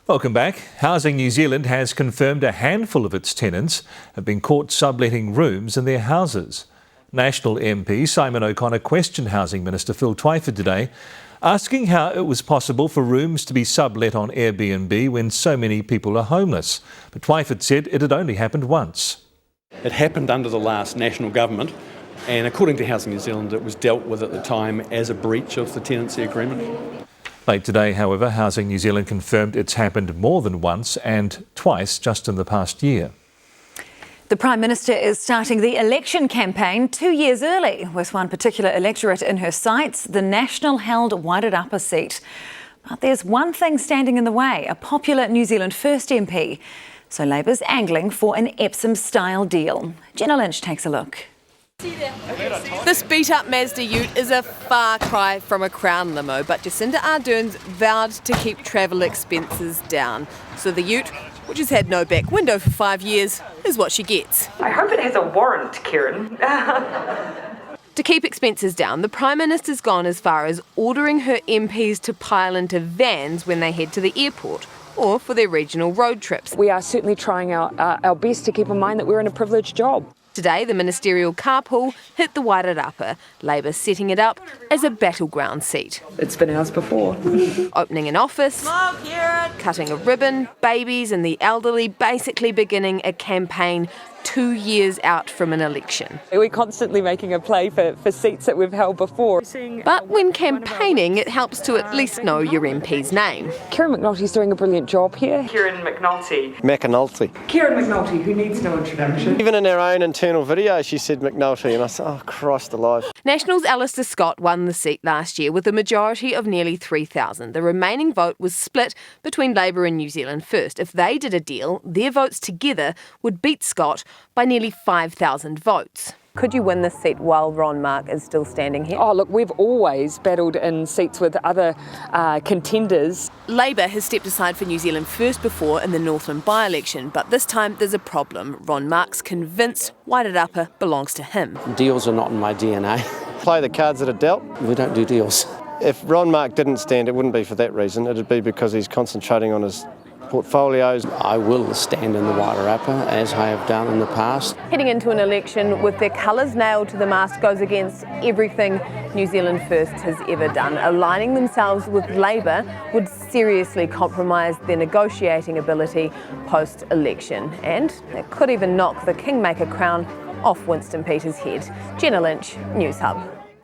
Welcome back. Housing New Zealand has confirmed a handful of its tenants have been caught subletting rooms in their houses. National MP Simon O'Connor questioned Housing Minister Phil Twatford today, asking how it was possible for rooms to be sublet on Airbnb when so many people are homeless. But Twatford said it had only happened once. It happened under the last national government, and according to Housing New Zealand, it was dealt with at the time as a breach of the tenancy agreement. Late today, however, Housing New Zealand confirmed it's happened more than once and twice just in the past year. The Prime Minister is starting the election campaign 2 years early, with one particular electorate in her sights, the national-held Waiarapa seat. But there's one thing standing in the way, a popular New Zealand First MP. So Labour's angling for an Epsom-style deal. Jenna Lynch takes a look. This beat-up Mazda ute is a far cry from a Crown limo, but Jacinda Ardern's vowed to keep travel expenses down. So the ute, which has had no back window for 5 years, is what she gets. I hope it has a warrant, Kieran. To keep expenses down, the Prime Minister's gone as far as ordering her MPs to pile into vans when they head to the airport or for their regional road trips. We are certainly trying our best to keep in mind that we're in a privileged job. Today, the ministerial carpool hit the Waiarapa, Labour setting it up as a battleground seat. It's been ours before. Opening an office, cutting a ribbon, babies and the elderly basically beginning a campaign 2 years out from an election. We're constantly making a play for seats that we've held before. But when campaigning, it helps to at least know your MP's name. Kieran McNulty's doing a brilliant job here. Kieran McNulty. McAnulty. Kieran McNulty, who needs no introduction. Even in our own internal video, she said McNulty, and I said, oh, Christ alive. Nationals' Alistair Scott won the seat last year with a majority of nearly 3,000. The remaining vote was split between Labour and New Zealand First. If they did a deal, their votes together would beat Scott by nearly 5,000 votes. Could you win this seat while Ron Mark is still standing here? Oh, look, we've always battled in seats with other contenders. Labour has stepped aside for New Zealand First before in the Northland by-election, but this time there's a problem. Ron Mark's convinced Waiarapa belongs to him. Deals are not in my DNA. Play the cards that are dealt. We don't do deals. If Ron Mark didn't stand, it wouldn't be for that reason. It'd be because he's concentrating on his portfolios. I will stand in the Waiarapa, as I have done in the past. Heading into an election with their colours nailed to the mast goes against everything New Zealand First has ever done. Aligning themselves with Labour would seriously compromise their negotiating ability post-election, and it could even knock the Kingmaker crown off Winston Peters' head. Jenna Lynch, Newshub.